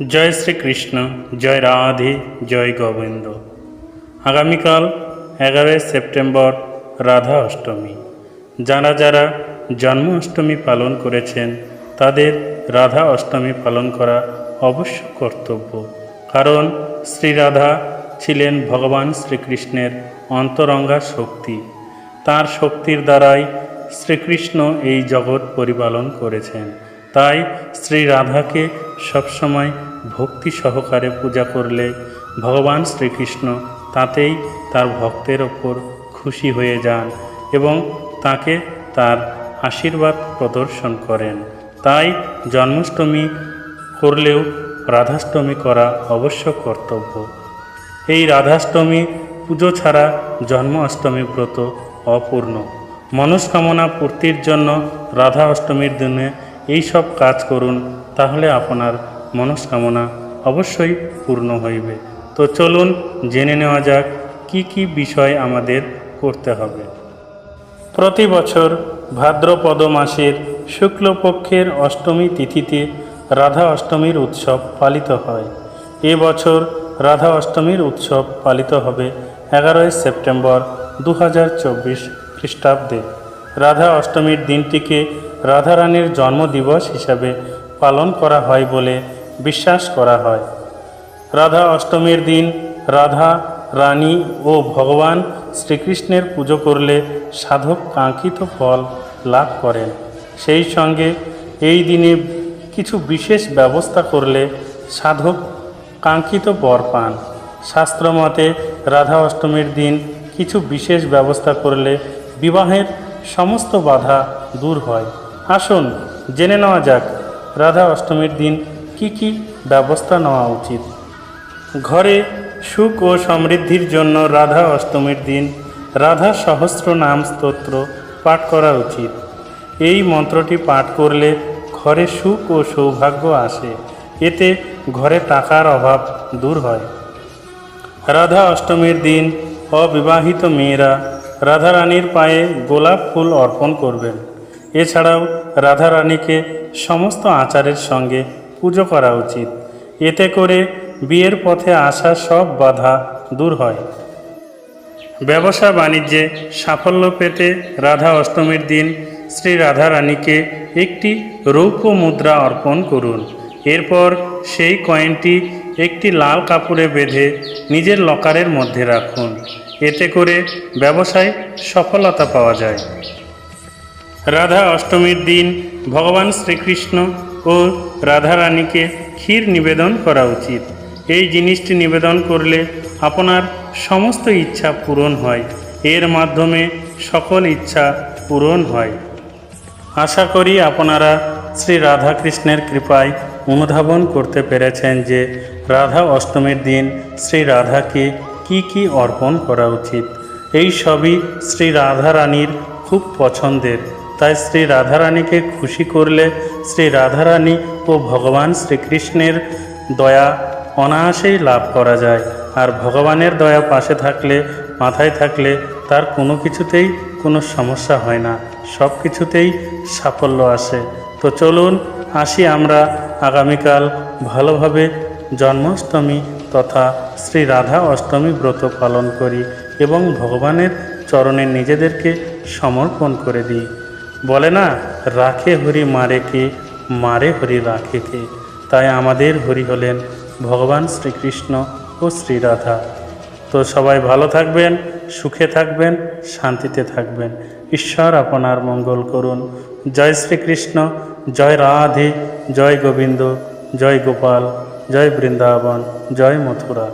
জয় শ্রীকৃষ্ণ, জয় রাধে, জয় গোবিন্দ। আগামীকাল 11 সেপ্টেম্বর রাধা অষ্টমী। যারা যারা জন্ম অষ্টমী পালন করেছেন তাদের রাধা অষ্টমী পালন করা অবশ্য কর্তব্য, কারণ শ্রী রাধা ছিলেন ভগবান শ্রীকৃষ্ণের অন্তরঙ্গা শক্তি। তার শক্তির দ্বারাই শ্রীকৃষ্ণ এই জগৎ পরিপালন করেছেন। তাই শ্রী রাধাকে সবসময় ভক্তি সহকারে পূজা করলে ভগবান শ্রীকৃষ্ণ তাতেই তার ভক্তের ওপর খুশি হয়ে যান এবং তাকে তার আশীর্বাদ প্রদর্শন করেন। তাই জন্মাষ্টমী করলেও রাধাষ্টমী করা অবশ্য কর্তব্য। এই রাধাষ্টমী পুজো ছাড়া জন্ম অষ্টমী ব্রত অপূর্ণ। মনস্কামনা পূর্তির জন্য রাধা অষ্টমীর দিনে এই সব কাজ করুন, তাহলে আপনার মনস্কামনা অবশ্যই পূর্ণ হইবে। তো চলুন জেনে নেওয়া যাক কি কি বিষয় আমাদের করতে হবে। প্রতি বছর ভাদ্রপদ মাসের শুক্লপক্ষের অষ্টমী তিথিতে রাধা অষ্টমীর উৎসব পালিত হয়। এবছর রাধা অষ্টমীর উৎসব পালিত হবে 11 সেপ্টেম্বর 2024 খ্রিস্টাব্দে। রাধা অষ্টমীর দিনটিকে রাধারানীর জন্মদিবস হিসাবে পালন করা হয় বলে বিশ্বাস করা হয়। রাধা অষ্টমীর দিন রাধা রানী ও ভগবান শ্রীকৃষ্ণের পুজো করলে সাধক কাঙ্ক্ষিত ফল লাভ করেন। সেই সঙ্গে এই দিনে কিছু বিশেষ ব্যবস্থা করলে সাধক কাঙ্ক্ষিত বর পান। শাস্ত্রমতে রাধা অষ্টমীর দিন কিছু বিশেষ ব্যবস্থা করলে বিবাহের সমস্ত বাধা দূর হয়। আসুন জেনে নেওয়া যাক রাধা অষ্টমীর দিন কি কি ব্যবস্থা নেওয়া উচিত। ঘরে সুখ ও সমৃদ্ধির জন্য রাধা অষ্টমীর দিন রাধা সহস্র নাম স্তোত্র পাঠ করা উচিত। এই মন্ত্রটি পাঠ করলে ঘরে সুখ ও সৌভাগ্য আসে। এতে ঘরে টাকার অভাব দূর হয়। রাধা অষ্টমীর দিন অবিবাহিত মেয়েরা রাধারানীর পায়ে গোলাপ ফুল অর্পণ করবেন। এছাড়াও রাধারানীকে সমস্ত আচারের সঙ্গে পুজো করা উচিত। এতে করে বিয়ের পথে আসা সব বাধা দূর হয়। ব্যবসা বাণিজ্যে সাফল্য পেতে রাধা অষ্টমীর দিন শ্রী রাধারানীকে একটি রৌপ্য মুদ্রা অর্পণ করুন। এরপর সেই কয়েনটি একটি লাল কাপড়ে বেঁধে নিজের লকারের মধ্যে রাখুন। এতে করে ব্যবসায় সফলতা পাওয়া যায়। রাধা অষ্টমীর দিন ভগবান শ্রীকৃষ্ণ ও রাধারানীকে ক্ষীর নিবেদন করা উচিত। এই জিনিসটি নিবেদন করলে আপনার সমস্ত ইচ্ছা পূরণ হয়। এর মাধ্যমে সকল ইচ্ছা পূরণ হয়। আশা করি আপনারা শ্রী রাধাকৃষ্ণের কৃপায় অনুধাবন করতে পেরেছেন যে রাধা অষ্টমীর দিন শ্রী রাধাকে কি কি অর্পণ করা উচিত। এই সবই শ্রী রাধারানীর খুব পছন্দের। তাই শ্রী রাধারানীকে খুশি করলে শ্রী রাধারানী ও ভগবান শ্রীকৃষ্ণের দয়া অনায়াসেই লাভ করা যায়। আর ভগবানের দয়া পাশে থাকলে, মাথায় থাকলে তার কোনো কিছুতেই কোনো সমস্যা হয় না, সব কিছুতেই সাফল্য আসে। তো চলুন আসি আমরা আগামীকাল ভালোভাবে জন্মাষ্টমী তথা শ্রী রাধা অষ্টমী ব্রত পালন করি এবং ভগবানের চরণে নিজেদেরকে সমর্পণ করে দিই। বলে না, রাখে হরি মারে কে, মারে হরি রাখে কে। তাই আমাদের হরি হলেন ভগবান শ্রীকৃষ্ণ ও শ্রী রাধা। তো সবাই ভালো থাকবেন, সুখে থাকবেন, শান্তিতে থাকবেন। ঈশ্বর আপনার মঙ্গল করুন। জয় শ্রীকৃষ্ণ, জয় রাধে, জয় গোবিন্দ, জয় গোপাল, জয় বৃন্দাবন, জয় মথুরা।